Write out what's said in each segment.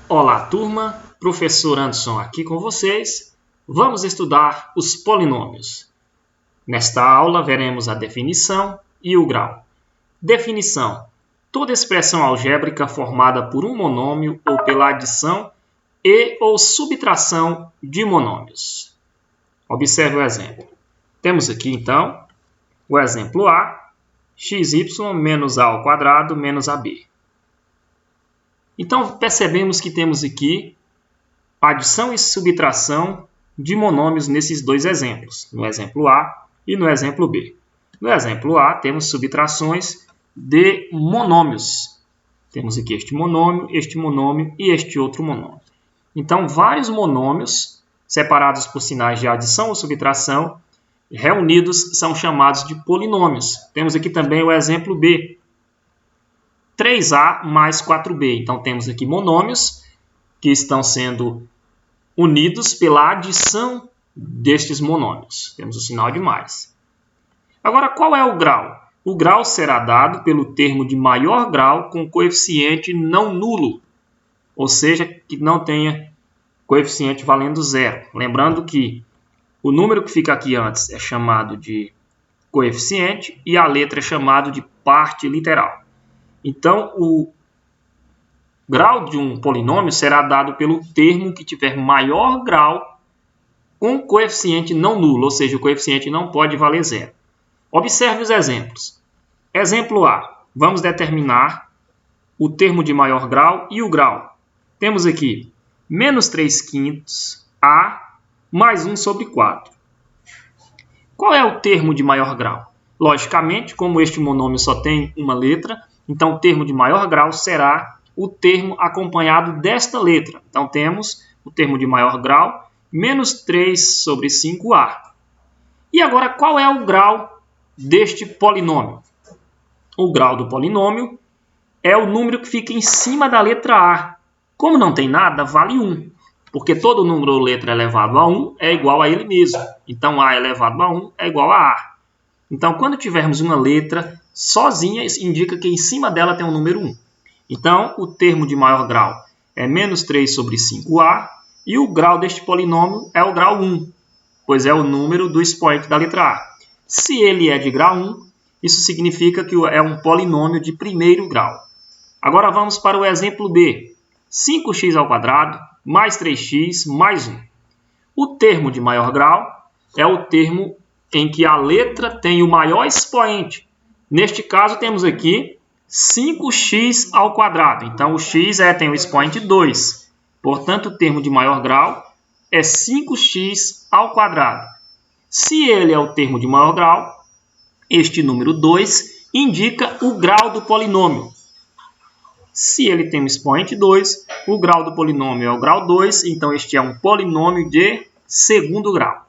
Olá, turma! Professor Anderson aqui com vocês. Vamos estudar os polinômios. Nesta aula, veremos a definição e o grau. Definição: toda expressão algébrica formada por um monômio ou pela adição e ou subtração de monômios. Observe o exemplo. Temos aqui, então, o exemplo A, xy menos a ao quadrado menos ab. Então, percebemos que temos aqui adição e subtração de monômios nesses dois exemplos, no exemplo A e no exemplo B. No exemplo A, temos subtrações de monômios. Temos aqui este monômio e este outro monômio. Então, vários monômios, separados por sinais de adição ou subtração, reunidos são chamados de polinômios. Temos aqui também o exemplo B. 3A mais 4B. Então, temos aqui monômios que estão sendo unidos pela adição destes monômios. Temos o sinal de mais. Agora, qual é o grau? O grau será dado pelo termo de maior grau com coeficiente não nulo, ou seja, que não tenha coeficiente valendo zero. Lembrando que o número que fica aqui antes é chamado de coeficiente e a letra é chamado de parte literal. Então, o grau de um polinômio será dado pelo termo que tiver maior grau com coeficiente não nulo, ou seja, o coeficiente não pode valer zero. Observe os exemplos. Exemplo A. Vamos determinar o termo de maior grau e o grau. Temos aqui menos 3/5 A mais 1 sobre 4. Qual é o termo de maior grau? Logicamente, como este monômio só tem uma letra, então o termo de maior grau será o termo acompanhado desta letra. Então temos o termo de maior grau, menos 3 sobre 5A. E agora, qual é o grau deste polinômio? O grau do polinômio é o número que fica em cima da letra A. Como não tem nada, vale 1. Porque todo número ou letra elevado a 1 é igual a ele mesmo. Então, A elevado a 1 é igual a A. Então, quando tivermos uma letra sozinha, isso indica que em cima dela tem o número 1. Então, o termo de maior grau é menos 3 sobre 5A e o grau deste polinômio é o grau 1, pois é o número do expoente da letra A. Se ele é de grau 1, isso significa que é um polinômio de primeiro grau. Agora vamos para o exemplo B. 5x ao quadrado mais 3x mais 1. O termo de maior grau é o termo em que a letra tem o maior expoente. Neste caso, temos aqui 5x ao quadrado. Então, o x tem o expoente 2. Portanto, o termo de maior grau é 5x ao quadrado. Se ele é o termo de maior grau, este número 2 indica o grau do polinômio. Se ele tem um expoente 2, o grau do polinômio é o grau 2, então este é um polinômio de segundo grau.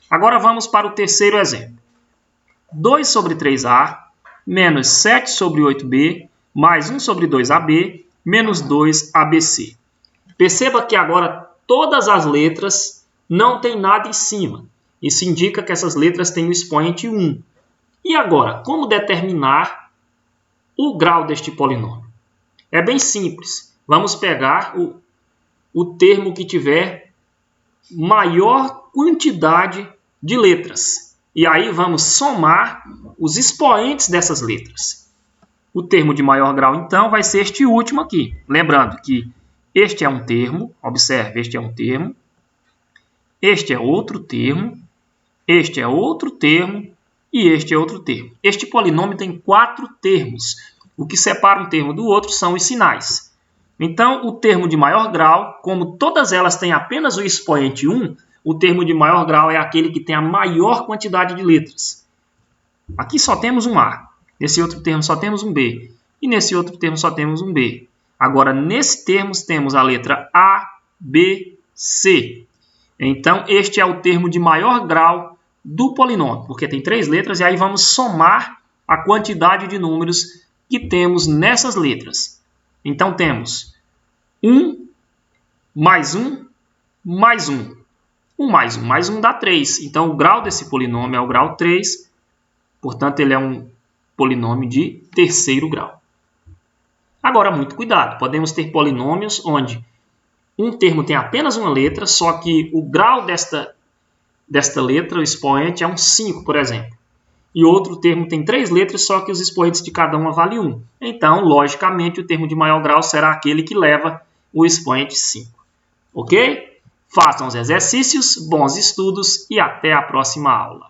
Agora vamos para o terceiro exemplo. 2 sobre 3A menos 7 sobre 8B mais 1 sobre 2AB menos 2ABC. Perceba que agora todas as letras não têm nada em cima. Isso indica que essas letras têm o expoente 1. E agora, como determinar o grau deste polinômio? É bem simples. Vamos pegar o termo que tiver maior quantidade de letras. E aí vamos somar os expoentes dessas letras. O termo de maior grau, então, vai ser este último aqui. Lembrando que este é um termo, observe, este é um termo, este é outro termo, este é outro termo e este é outro termo. Este polinômio tem 4 termos. O que separa um termo do outro são os sinais. Então, o termo de maior grau, como todas elas têm apenas o expoente 1, o termo de maior grau é aquele que tem a maior quantidade de letras. Aqui só temos um A, nesse outro termo só temos um B, e nesse outro termo só temos um B. Agora, nesse termo, temos a letra A, B, C. Então, este é o termo de maior grau do polinômio, porque tem 3 letras, e aí vamos somar a quantidade de números que temos nessas letras. Então, temos 1 mais 1 mais 1. 1 mais 1 mais 1 dá 3. Então, o grau desse polinômio é o grau 3. Portanto, ele é um polinômio de terceiro grau. Agora, muito cuidado. Podemos ter polinômios onde um termo tem apenas uma letra, só que o grau desta letra, o expoente, é um 5, por exemplo. E outro termo tem 3 letras, só que os expoentes de cada uma valem 1. Então, logicamente, o termo de maior grau será aquele que leva o expoente 5. Ok? Façam os exercícios, bons estudos e até a próxima aula.